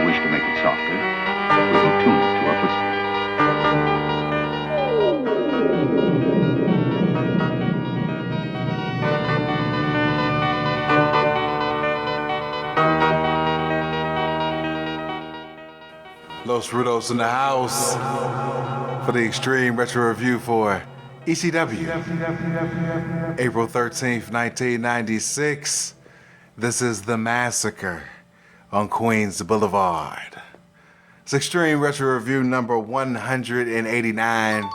wish to make it softer, we will tune it to a whisper. Los Rudos in the house for the Extreme Retro Review for ECW, April 13th, 1996. This is the Massacre on Queens Boulevard. It's Extreme Retro Review number 189.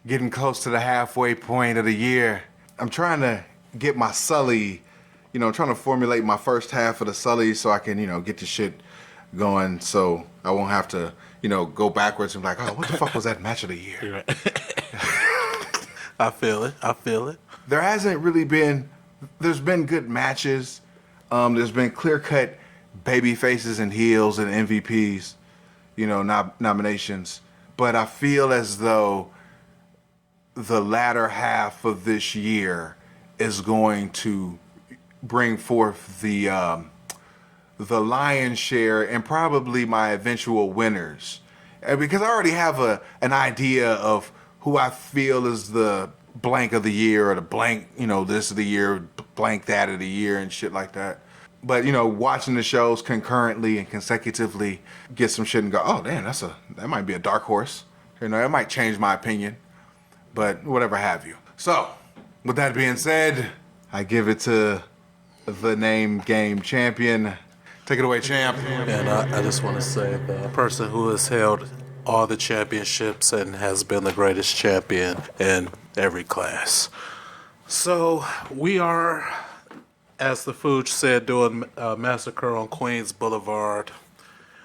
Getting close to the halfway point of the year. I'm trying to get my Sully, I'm trying to formulate my first half of the Sully so I can, get the shit going so I won't have to, go backwards and be like, oh, what the fuck was that match of the year? You're right. I feel it. There hasn't really been, there's been good matches. There's been clear-cut baby faces and heels and MVPs, nominations. But I feel as though the latter half of this year is going to bring forth the lion's share and probably my eventual winners. And because I already have an idea of who I feel is the blank of the year or the blank, this of the year, blank that of the year and shit like that. But, watching the shows concurrently and consecutively get some shit and go, oh, damn, that might be a dark horse. That might change my opinion, but whatever have you. So, with that being said, I give it to the name game champion. Take it away, champ. And I just want to say the person who has held all the championships and has been the greatest champion in every class. So we are, as the Hwould said, doing Massacre on Queens Boulevard.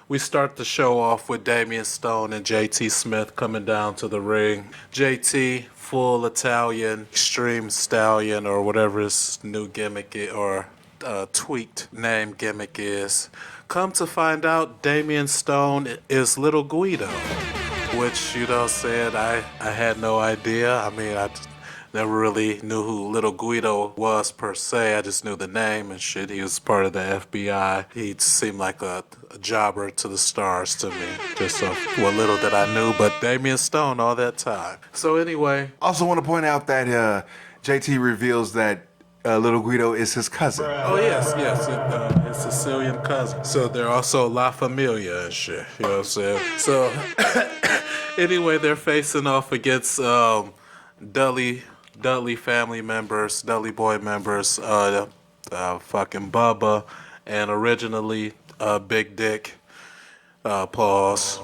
We start the show off with Damian Stone and JT Smith coming down to the ring. JT, full Italian, extreme stallion, or whatever his new gimmick is, or tweaked name gimmick is. Come to find out, Damian Stone is Little Guido, which, said I had no idea. I mean, I never really knew who Little Guido was per se. I just knew the name and shit. He was part of the FBI. He seemed like a jobber to the stars to me. Just what little that I knew, but Damian Stone all that time. So anyway. Also want to point out that JT reveals that Little Guido is his cousin. Oh, yes, his Sicilian cousin. So they're also La Familia and shit, you know what I'm saying? So, anyway, they're facing off against Dudley family members, Dudley boy members, fucking Bubba, and originally Big Dick, pause.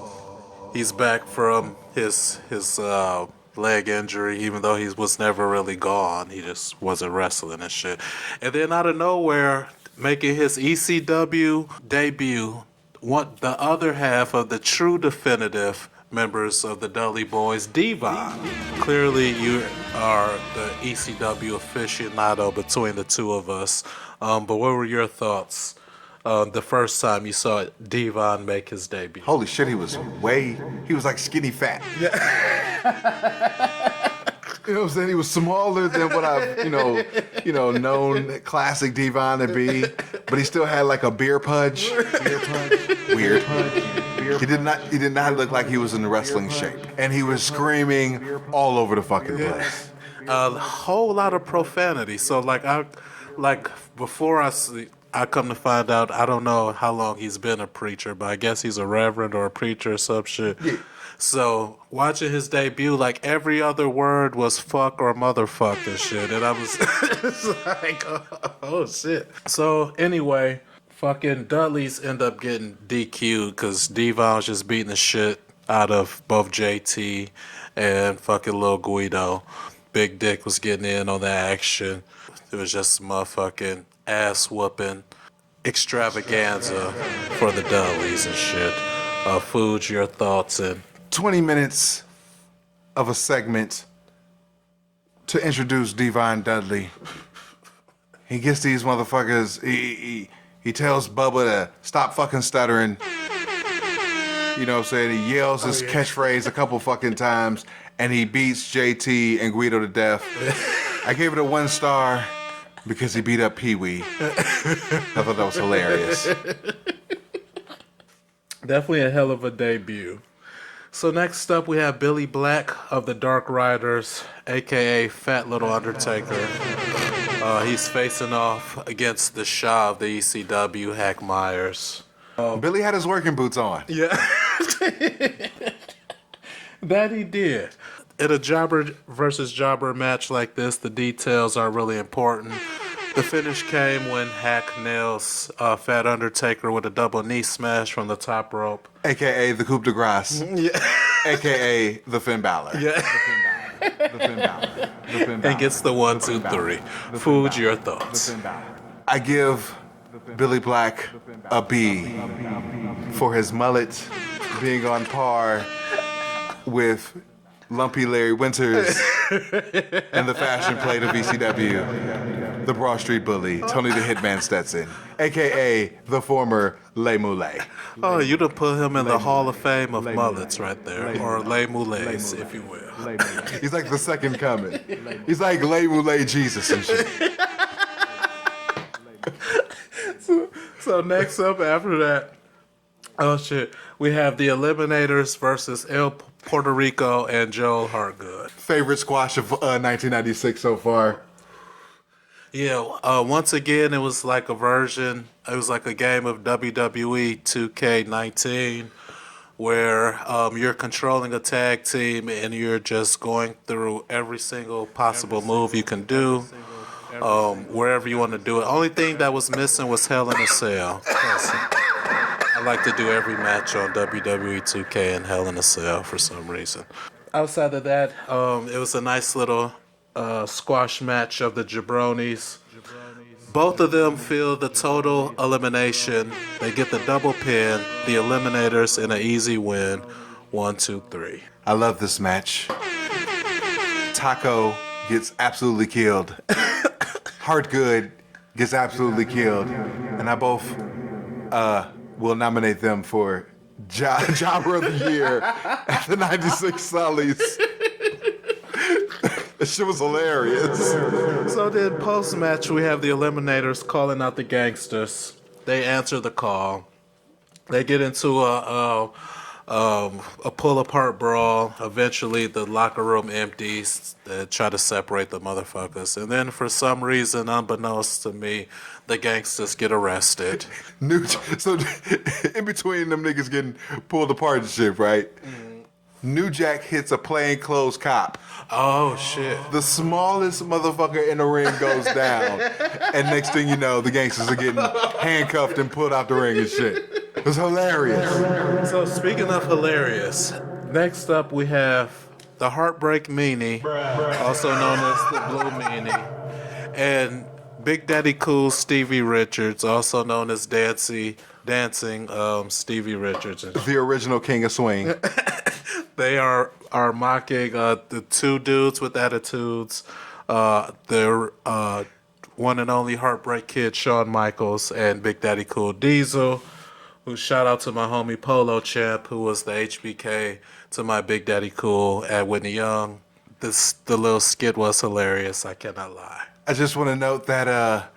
He's back from his leg injury, even though he was never really gone. He just wasn't wrestling and shit. And then out of nowhere, making his ECW debut, the other half of the true definitive members of the Dudley Boys, Devon. Clearly, you are the ECW aficionado between the two of us. But what were your thoughts the first time you saw Devon make his debut? Holy shit, he was like skinny fat. Yeah. You know what I'm saying? He was smaller than what I've, known classic Devon to be, but he still had like a beer pudge. Weird. He did not look like he was in wrestling shape. And he was screaming all over the fucking place. A whole lot of profanity. So before I come to find out, I don't know how long he's been a preacher, but I guess he's a reverend or a preacher or some shit. Yeah. So, watching his debut, like, every other word was fuck or motherfuck and shit. And I was like, oh, shit. So, anyway, fucking Dudley's end up getting DQ'd because Devon was just beating the shit out of both JT and fucking Lil Guido. Big Dick was getting in on the action. It was just motherfucking ass-whooping extravaganza for the Dudleys and shit. Hwoud, your thoughts? And 20 minutes of a segment to introduce Devon Dudley. He gets these motherfuckers, he tells Bubba to stop fucking stuttering. You know what I'm saying? He yells his catchphrase a couple fucking times, and he beats JT and Guido to death. I gave it a 1 star because he beat up Pee Wee. I thought that was hilarious. Definitely a hell of a debut. So next up we have Billy Black of the Dark Riders, aka Fat Little Undertaker. He's facing off against the Shah of the ECW, Hack Myers. Billy had his working boots on. Yeah. That he did. In a jobber versus jobber match like this, the details are really important. The finish came when Hack nails Fat Undertaker with a double knee smash from the top rope. AKA the coup de grace. Yeah. AKA the Finn Balor. Yeah. The Finn Balor. The Finn Balor. And gets the 1, 2, 3. Hwould, your thoughts? I give Billy Black a B for his mullet being on par with Lumpy Larry Winters and the fashion plate of ECW, the Broad Street Bully, Tony the Hitman Stetson, a.k.a. the former Les Moulay. Oh, you'd have put him in the Hall of Fame of mullets right there, or Les Moulets, if you will. He's like the second coming. He's like Les Moulay Jesus and shit. So next up after that, oh shit, we have the Eliminators versus El Puerto Rico and Joel Hartgood. Favorite squash of 1996 so far. Yeah, once again, it was like a version, it was like a game of WWE 2K19 where you're controlling a tag team and you're just going through every single possible move you can do, wherever you want to do it. Only thing that was missing was Hell in a Cell. I like to do every match on WWE 2K and Hell in a Cell for some reason. Outside of that, it was a nice little squash match of the jabronis. Both of them feel the total elimination. They get the double pin, the Eliminators in an easy win. 1, 2, 3. I love this match. Taco gets absolutely killed. Hartgood gets absolutely killed. And I both will nominate them for Jobber of the Year at the 96 Sullies. That shit was hilarious. So then post-match, we have the Eliminators calling out the Gangsters. They answer the call. They get into a pull-apart brawl. Eventually, the locker room empties. They try to separate the motherfuckers. And then for some reason, unbeknownst to me, the Gangsters get arrested. So in between them niggas getting pulled apart and shit, right? New Jack hits a plainclothes cop. Oh, shit. The smallest motherfucker in the ring goes down. And next thing you know, the Gangsters are getting handcuffed and pulled out the ring and shit. It was hilarious. So speaking of hilarious, next up we have the Heartbreak Meanie, also known as the Blue Meanie, and Big Daddy Cool Stevie Richards, also known as Dancing Stevie Richards. The original King of Swing. They are mocking the two dudes with attitudes. They're one and only Heartbreak Kid Shawn Michaels and Big Daddy Cool Diesel. Who shout out to my homie Polo Champ, who was the HBK to my Big Daddy Cool at Whitney Young. The little skit was hilarious. I cannot lie. I just want to note that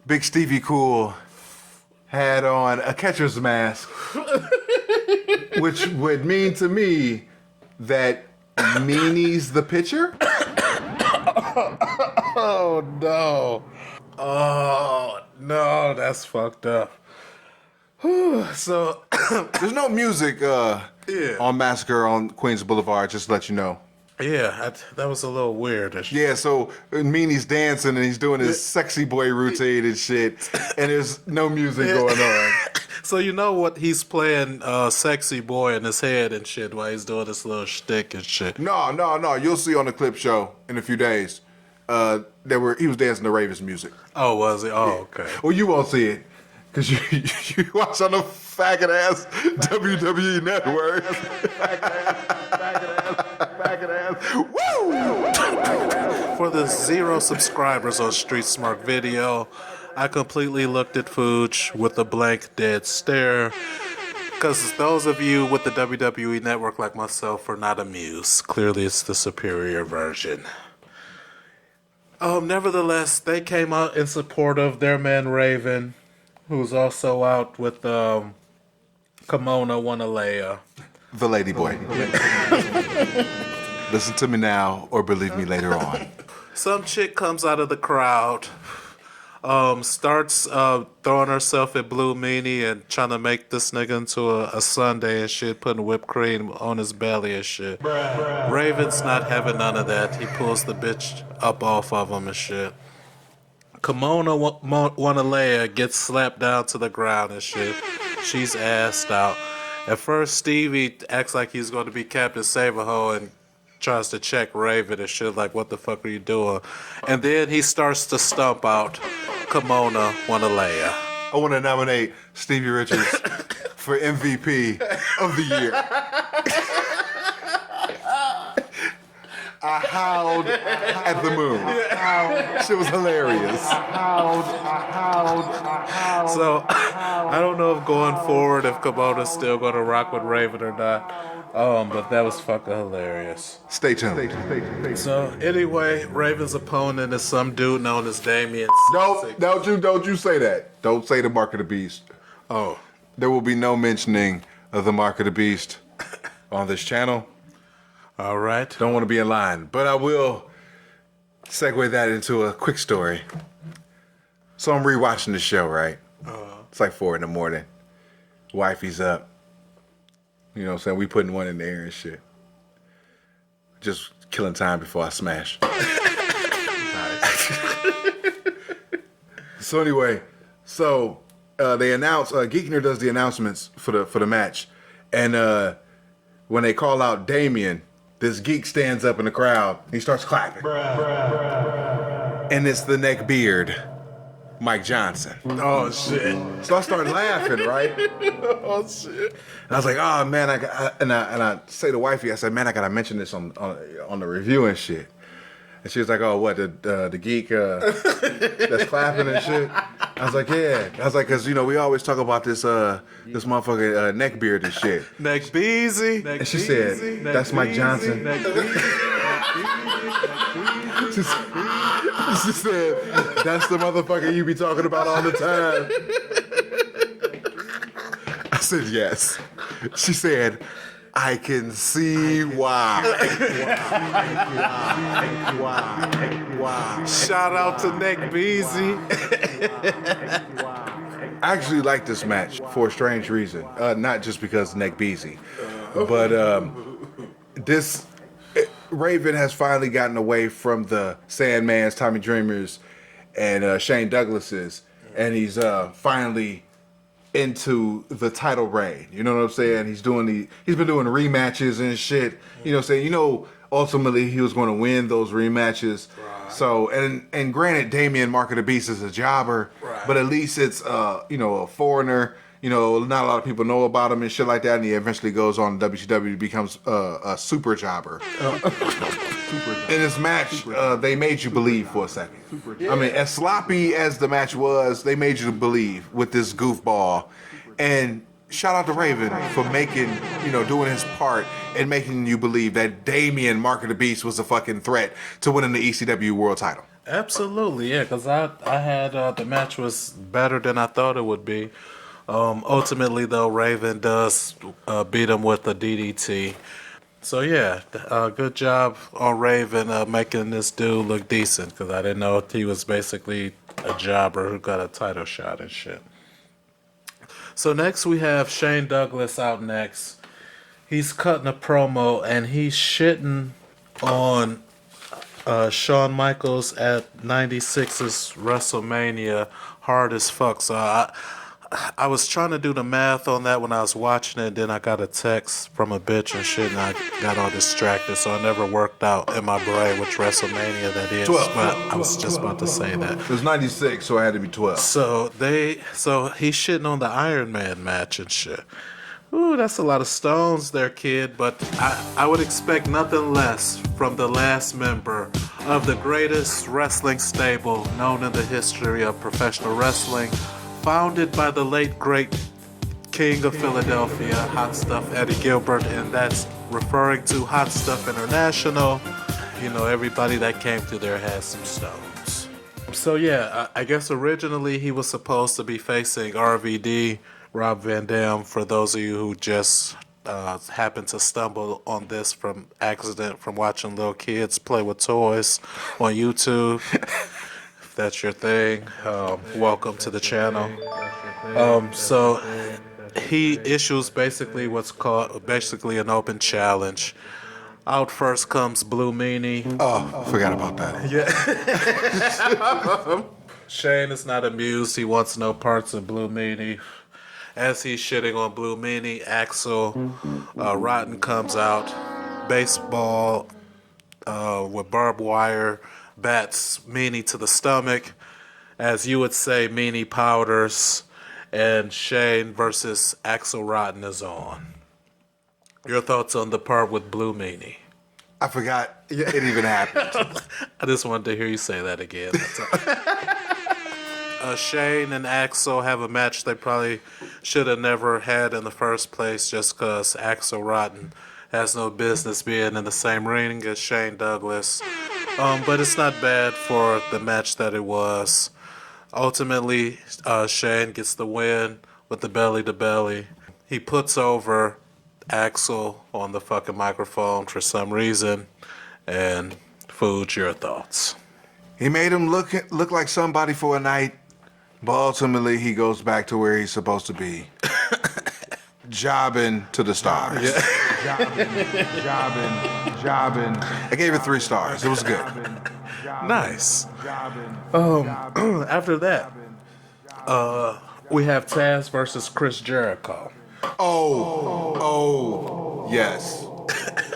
Big Stevie Cool had on a catcher's mask, which would mean to me that Meanie's the pitcher. Oh no! Oh no! That's fucked up. So there's no music on Massacre on Queens Boulevard, just to let you know. Yeah, that was a little weird. Yeah, so Meanie's dancing and he's doing his sexy boy routine and shit, and there's no music going on. So you know what, he's playing sexy boy in his head and shit while he's doing this little shtick and shit. No. You'll see on the clip show in a few days. He was dancing to Ravens music. Oh, was he? Oh, okay. Well, you won't see it. Because you watch on the faggot ass WWE network. faggot ass. Woo! For the 0 subscribers on Street Smart Video, I completely looked at Fuge with a blank dead stare. Because those of you with the WWE network like myself are not amused. Clearly it's the superior version. Nevertheless, they came out in support of their man Raven, who's also out with Kimono Wanalea. The lady boy. Listen to me now or believe me later on. Some chick comes out of the crowd, starts throwing herself at Blue Meanie and trying to make this nigga into a sundae and shit, putting whipped cream on his belly and shit. Raven's not having none of that. He pulls the bitch up off of him and shit. Kimono Wanalea gets slapped down to the ground and shit. She's assed out. At first, Stevie acts like he's going to be Captain Saberho and tries to check Raven and shit, like, what the fuck are you doing? And then he starts to stomp out Kimono Wanalea. I want to nominate Stevie Richards for MVP of the year. I howled at the moon. Shit was hilarious. So, I don't know if going forward, if Kimono's still going to rock with Raven or not. But that was fucking hilarious. Stay tuned. So, anyway, Raven's opponent is some dude known as Damien. Don't you say that. Don't say the Mark of the Beast. Oh. There will be no mentioning of the Mark of the Beast on this channel. All right. Don't want to be in line, but I will segue that into a quick story. So I'm rewatching the show, right? It's like 4 a.m. Wifey's up. You know what I'm saying? We putting one in the air and shit. Just killing time before I smash. So anyway, they announce, Geekner does the announcements for the match. And when they call out Damien, this geek stands up in the crowd. He starts clapping. And it's the neck beard, Mike Johnson. Oh, shit. So I started laughing, right? Oh, shit. And I was like, oh, man, I say to wifey, I said, man, I got to mention this on the review and shit. And she was like, oh, what, the geek that's clapping and shit? I was like, yeah. I was like, because, we always talk about this motherfucking neck beard and shit. Neck Beezy. And she said, that's Mike Johnson. She said, that's the motherfucker you be talking about all the time. I said, yes. She said, I can see why. Shout out to Neck Beezy. I actually like this match for a strange reason. Not just because Neck Beezy, but Raven has finally gotten away from the Sandmans, Tommy Dreamers, and Shane Douglases, and he's finally into the title reign. You know what I'm saying? He's been doing rematches and shit. You know what I'm saying? Ultimately he was going to win those rematches. Right. So, and granted, Damien Mark of the Beast is a jobber, right, but at least it's a foreigner. Not a lot of people know about him and shit like that, and he eventually goes on to WCW, becomes a super jobber. In this match, they made you believe for a second. I mean, as sloppy as the match was, they made you believe with this goofball. And shout out to Raven for doing his part and making you believe that Damien Mark of the Beast was a fucking threat to winning the ECW World Title. Absolutely, yeah, because I had the match was better than I thought it would be. Ultimately, though, Raven does beat him with a DDT. So, yeah, good job on Raven making this dude look decent, because I didn't know if he was basically a jobber who got a title shot and shit. So next we have Shane Douglas out next. He's cutting a promo, and he's shitting on Shawn Michaels at 96's WrestleMania hard as fuck. So I was trying to do the math on that when I was watching it, then I got a text from a bitch and shit, and I got all distracted, so I never worked out in my brain which WrestleMania that is. 12. But I was just about to say that. It was 96, so I had to be 12. So he's shitting on the Iron Man match and shit. Ooh, that's a lot of stones there, kid, but I would expect nothing less from the last member of the greatest wrestling stable known in the history of professional wrestling, founded by the late great King of Philadelphia, Hot Stuff Eddie Gilbert, and that's referring to Hot Stuff International. Everybody that came through there has some stones. So yeah, I guess originally he was supposed to be facing RVD, Rob Van Dam, for those of you who just happened to stumble on this from accident from watching little kids play with toys on YouTube. If that's your thing, welcome to the channel. So he issues basically what's called an open challenge. Out first comes Blue Meanie. Oh, forgot about that. Shane is not amused. He wants no parts of Blue Meanie. As he's shitting on Blue Meanie, Axel Rotten comes out. Baseball with barbed wire bats Meanie to the stomach. As you would say, Meanie powders. And Shane versus Axel Rotten is on. Your thoughts on the part with Blue Meanie? I forgot it even happened. I just wanted to hear you say that again. Shane and Axel have a match they probably should have never had in the first place, just because Axel Rotten has no business being in the same ring as Shane Douglas. But it's not bad for the match that it was. Ultimately, Shane gets the win with the belly-to-belly. He puts over Axel on the fucking microphone for some reason. And Hwould, your thoughts? He made him look like somebody for a night, but ultimately he goes back to where he's supposed to be. Jobbing to the stars. Yeah. Jobbing. I gave it 3 stars. It was good. Nice. After that, we have Taz versus Chris Jericho. Oh, yes.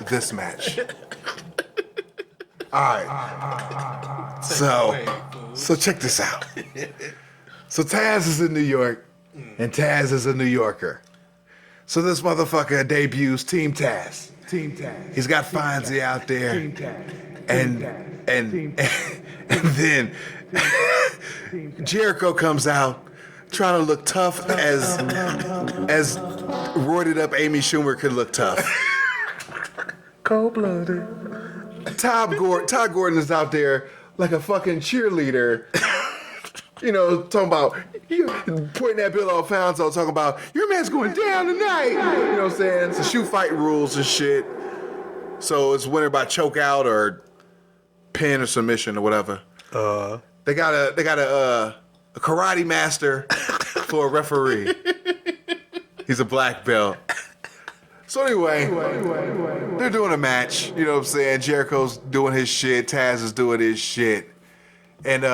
This match. All right. So check this out. So Taz is in New York, and Taz is a New Yorker. So this motherfucker debuts Team Taz. He's got Fonzie out there, and then Jericho comes out trying to look tough as roided up Amy Schumer could look tough. Cold-blooded. Todd Gordon is out there like a fucking cheerleader. You know, talking about, pointing at Bill Alfonso, talking about, your man's going down tonight. You know what I'm saying? It's a shoot fight rules and shit. So it's winner by choke out or pin or submission or whatever. They got a karate master for a referee. He's a black belt. So anyway, they're doing a match. You know what I'm saying? Jericho's doing his shit. Taz is doing his shit. And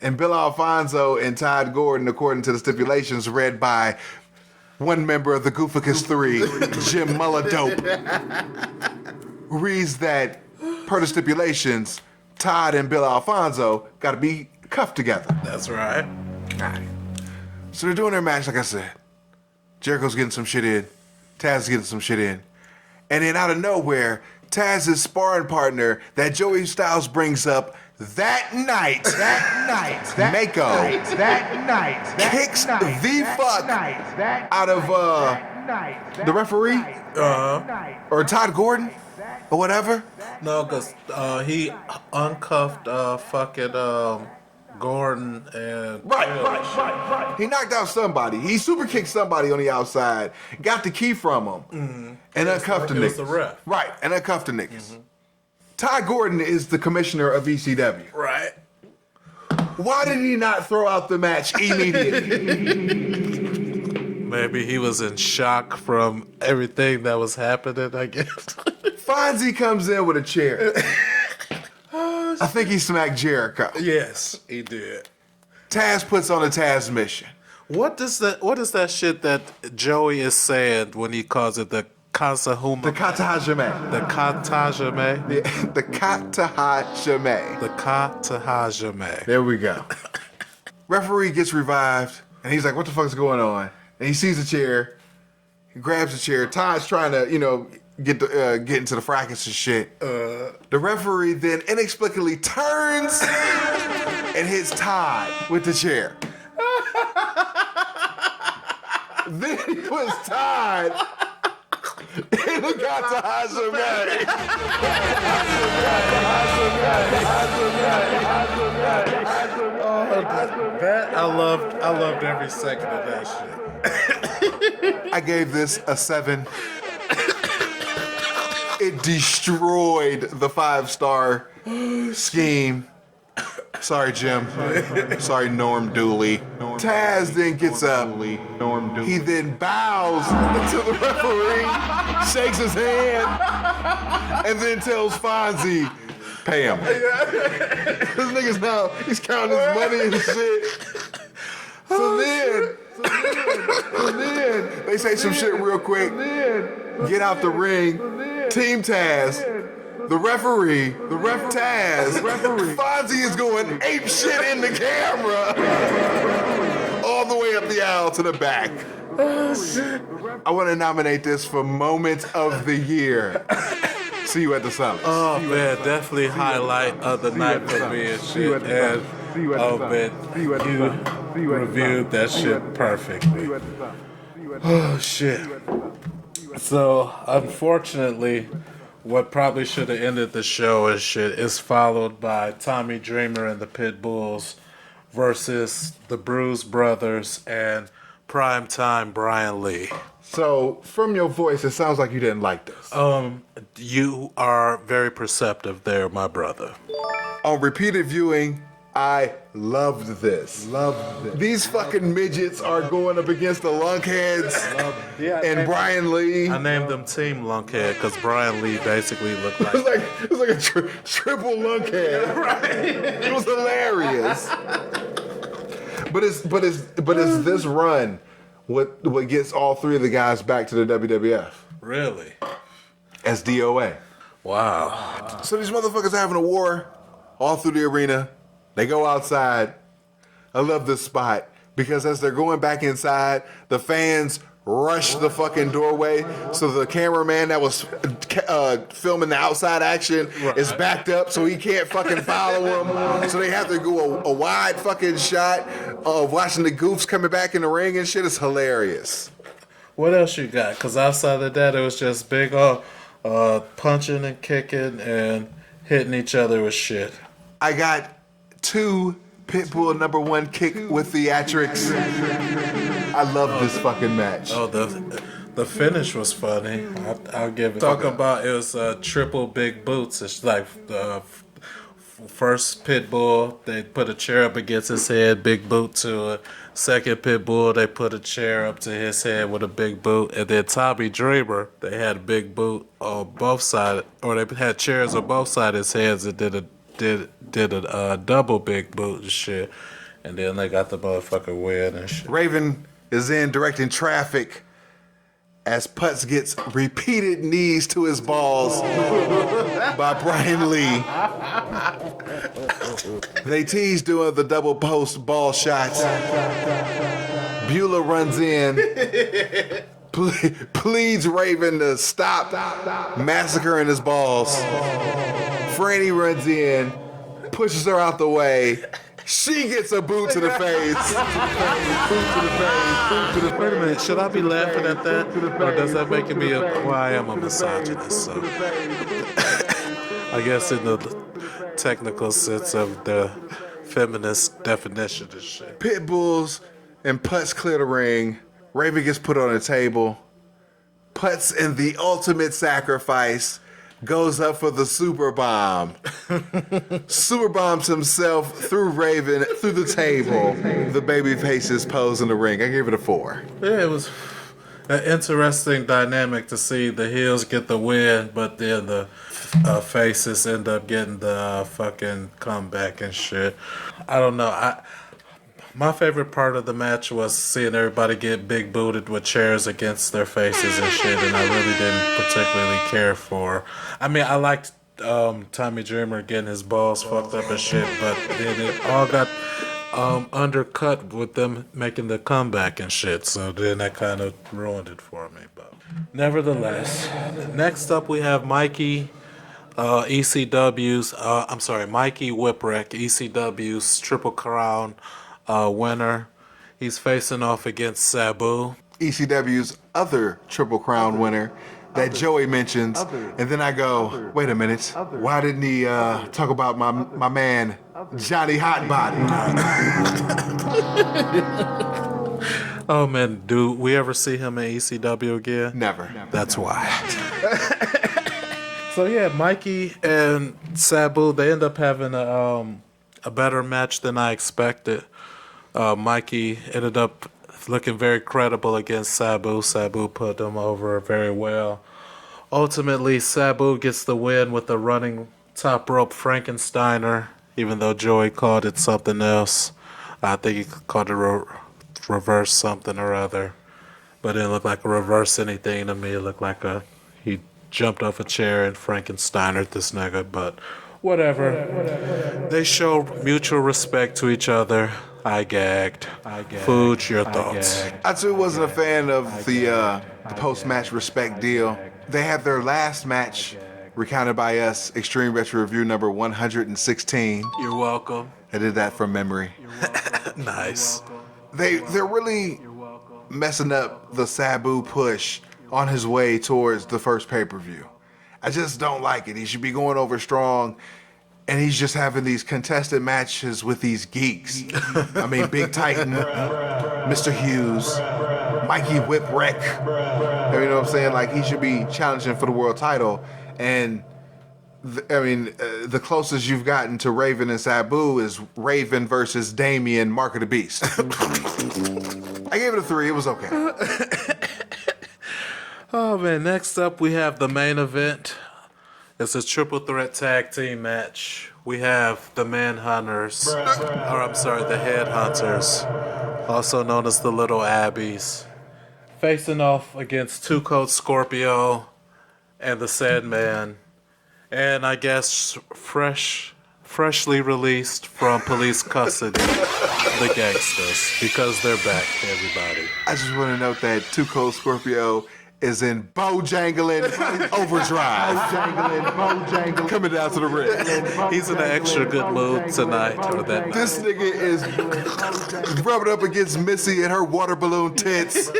and Bill Alfonso and Todd Gordon, according to the stipulations read by one member of the Gooficus 3, Jim Mulladope, reads that per the stipulations, Todd and Bill Alfonso got to be cuffed together. That's right. All right. So they're doing their match, like I said. Jericho's getting some shit in. Taz is getting some shit in. And then out of nowhere, Taz's sparring partner that Joey Styles brings up that night, Mako, kicks the fuck out of the referee or Todd Gordon or whatever. No, because he uncuffed fucking Gordon and... Right. He knocked out somebody. He super kicked somebody on the outside, got the key from him, and uncuffed the niggas. It was the ref. Right, and uncuffed the niggas. Todd Gordon is the commissioner of ECW. Right. Why did he not throw out the match immediately? Maybe he was in shock from everything that was happening, I guess. Fonzie comes in with a chair. I think he smacked Jericho. Yes, he did. Taz puts on a Taz mission. What is that shit that Joey is saying when he calls it the Kasahuma? The Katahajime. The Katahajime? The Katahajime. The Katahajime. There we go. Referee gets revived, and he's like, what the fuck's going on? And he sees a chair. He grabs the chair. Todd's trying to, get into the fracas and shit. The referee then inexplicably turns and hits Todd with the chair. Then he puts Todd in the Katahajime. Oh, I loved every second of that shit. I gave this a 7. It destroyed the 5-star scheme. Sorry, Jim. Sorry, Norm Dooley. Taz then gets up. He then bows to the referee, shakes his hand, and then tells Fonzie, pay him. This nigga's now, he's counting his money and shit. So then, they say some shit real quick. Get out the ring. Team Taz. The referee, Taz, Fonzie is going ape shit in the camera, all the way up the aisle to the back. I want to nominate this for Moment of the Year. See you at the summit. Oh man, definitely highlight of the night for me and shit. And oh man, you reviewed that shit perfectly. Oh shit. So unfortunately, what probably should have ended the show and shit is followed by Tommy Dreamer and the Pitbulls versus the Bruise Brothers and Primetime Brian Lee. So, from your voice, it sounds like you didn't like this. You are very perceptive there, my brother. On repeated viewing, I loved this. These fucking midgets are going up against the lunkheads and Brian Lee. I named them Team Lunkhead because Brian Lee basically looked like... it was like a triple lunkhead. Right. It was hilarious. But it's this run what gets all three of the guys back to the WWF. Really? As DOA. Wow. So these motherfuckers are having a war all through the arena. They go outside. I love this spot because as they're going back inside, the fans rush the fucking doorway. So the cameraman that was filming the outside action is backed up so he can't fucking follow him. So they have to go a wide fucking shot of watching the goofs coming back in the ring and shit. Is hilarious. What else you got? Because outside of that, it was just big punching and kicking and hitting each other with shit. I got 2 Pitbull #1 kick with theatrics. I love this fucking match. Oh, the finish was funny. I'll give it. Talking about it was triple big boots. It's like the first Pitbull, they put a chair up against his head, big boot to it. Second Pitbull, they put a chair up to his head with a big boot. And then Tommy Dreamer, they had a big boot on both sides, or they had chairs on both sides of his heads and did a double big boot and shit. And then they got the motherfucker win and shit. Raven is in directing traffic as Putz gets repeated knees to his balls by Brian Lee. They tease doing the double post ball shots. Beulah runs in, pleads Raven to stop massacring his balls. Franny runs in, pushes her out the way. She gets a boot to the face. Wait a minute, should I be laughing at that? Or does that make me well, I am a misogynist, so. I guess in the technical sense of the feminist definition of shit. Pit bulls and Putz clear the ring. Raven gets put on a table. Putz in the ultimate sacrifice goes up for the super bomb. Super bombs himself through Raven, through the table. The baby faces pose in the ring. I gave it a 4. Yeah, it was an interesting dynamic to see the heels get the win, but then the faces end up getting the fucking comeback and shit. I don't know. My favorite part of the match was seeing everybody get big booted with chairs against their faces and shit, and I really didn't particularly care for. I mean, I liked Tommy Dreamer getting his balls fucked up and shit, but then it all got undercut with them making the comeback and shit, so then that kind of ruined it for me. But nevertheless, next up we have Mikey. Mikey Whipwreck, ECW's Triple Crown winner. He's facing off against Sabu. ECW's other Triple Crown winner, that Joey mentions, and then I go, wait a minute, why didn't he talk about my man Johnny Hotbody? Oh man, do we ever see him in ECW again? Never. That's why. So yeah, Mikey and Sabu, they end up having a better match than I expected. Mikey ended up looking very credible against Sabu. Sabu put him over very well. Ultimately, Sabu gets the win with a running top rope Frankensteiner, even though Joey called it something else. I think he called it reverse something or other. But it didn't look like a reverse anything to me. It looked like he jumped off a chair and Frankensteinered this nigga, but whatever. They show mutual respect to each other. I gagged. Hwould, your thoughts? I too wasn't a fan of the post-match respect deal. They had their last match recounted by us, Extreme Retro Review number 116. You're welcome. I did that from memory. Nice. They're really messing up the Sabu push on his way towards the first pay-per-view. I just don't like it. He should be going over strong, and he's just having these contested matches with these geeks. I mean, Big Titan, Mr. Hughes, Mikey Whipwreck. You know what I'm saying? Like, he should be challenging for the world title. And, the closest you've gotten to Raven and Sabu is Raven versus Damien, Mark of the Beast. I gave it a 3. It was okay. Oh man, next up we have the main event. It's a triple threat tag team match. We have the Manhunters, the Headhunters, also known as the Little Abbeys, facing off against Two Coat Scorpio and the Sandman, and I guess freshly released from police custody, the Gangsters, because they're back, everybody. I just want to note that Two Cold Scorpio is in Bojangling Overdrive. Coming down to the ring. He's in an extra good mood tonight, or that night. This nigga is rubbing up against Missy and her water balloon tits.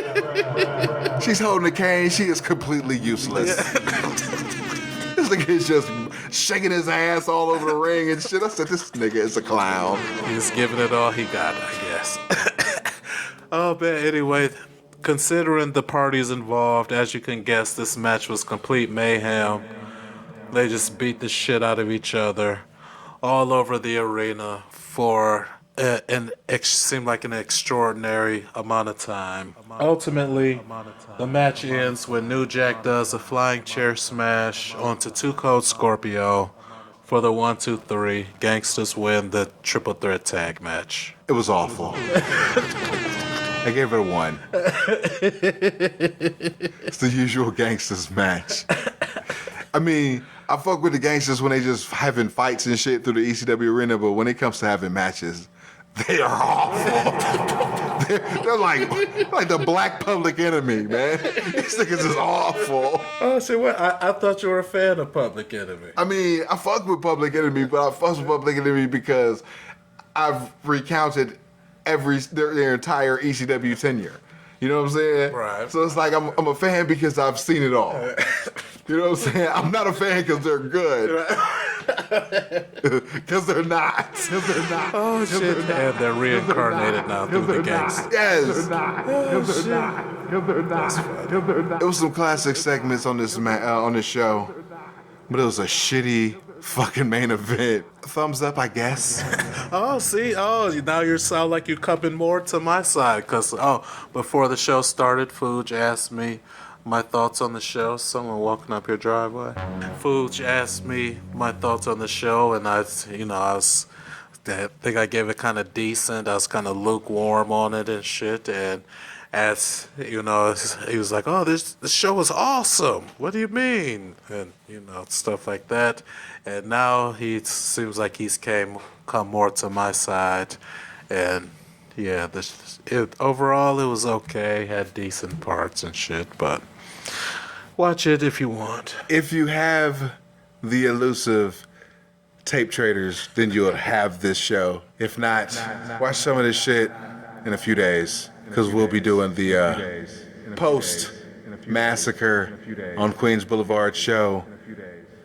She's holding a cane. She is completely useless. This nigga is just shaking his ass all over the ring and shit. I said, this nigga is a clown. He's giving it all he got, I guess. Oh, man, anyway, considering the parties involved, as you can guess, this match was complete mayhem. They just beat the shit out of each other all over the arena for seemed like an extraordinary amount of time. Ultimately, the match ends when New Jack does a flying chair smash onto Two Cold Scorpio for the 1, 2, 3. Gangsters win the triple threat tag match. It was awful. I gave it a 1. It's the usual Gangsters match. I mean, I fuck with the Gangsters when they just having fights and shit through the ECW arena, but when it comes to having matches, they are awful. they're like the black Public Enemy, man. These niggas is awful. Oh, shit, what? I thought you were a fan of Public Enemy. I mean, I fuck with Public Enemy, but I fuck with Public Enemy because I've recounted their entire ECW tenure. You know what I'm saying? Right. So it's like I'm a fan because I've seen it all. You know what I'm saying? I'm not a fan because they're good. Because they're not. Oh, shit. And they're reincarnated now through the Gangsters. Yes. They're not. It was some classic segments on this show, but it was a shitty fucking main event. Thumbs up, I guess. Oh, see? Oh, now you sound like you're coming more to my side. Because, before the show started, Hwoud asked me my thoughts on the show. Someone walking up your driveway. Hwoud asked me my thoughts on the show, and I think I gave it kind of decent. I was kind of lukewarm on it and shit. And as you know, he was like, "Oh, this show is awesome. What do you mean?" And stuff like that. And now he seems like he's come more to my side. And yeah, overall it was okay. Had decent parts and shit, but watch it if you want. If you have the elusive tape traders, then you'll have this show. If not, watch some of this shit in a few days, because we'll be doing the post Massacre on Queens Boulevard show.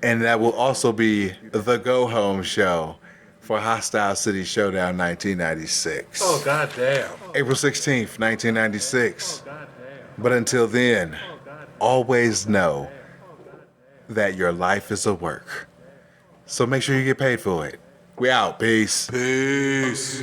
And that will also be the Go Home show for Hostile City Showdown 1996. Oh, goddamn. April 16th, 1996. But until then, always know that your life is a work. So make sure you get paid for it. We out. Peace. Peace.